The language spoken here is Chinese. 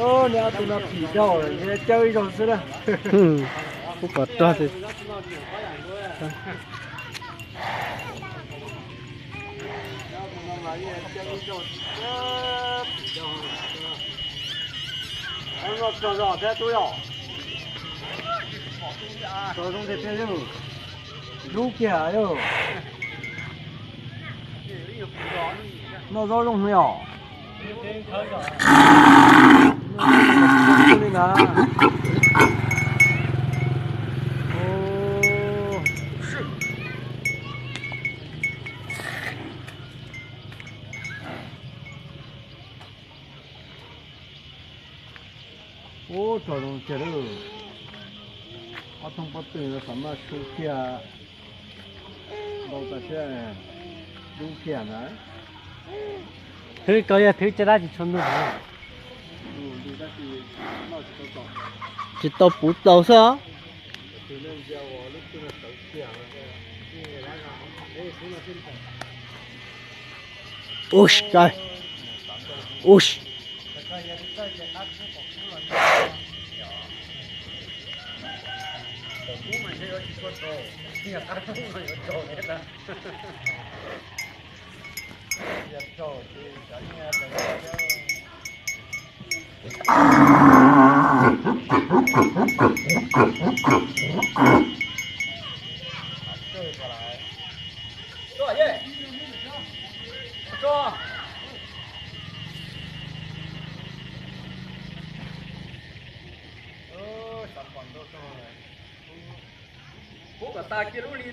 哦，你要等到皮掉了，现在钓1小时了。嗯，不管多少。多少才都要？多少才别肉？肉片哟。那少种没有？那个。哦。是。哦，这种节奏，阿从不懂什么薯片、老大些肉片呢？推高也推其他去冲动。这到不到啥？哦是该，哦是。坐耶，坐。哦，上班都上来。我个大几路里呢？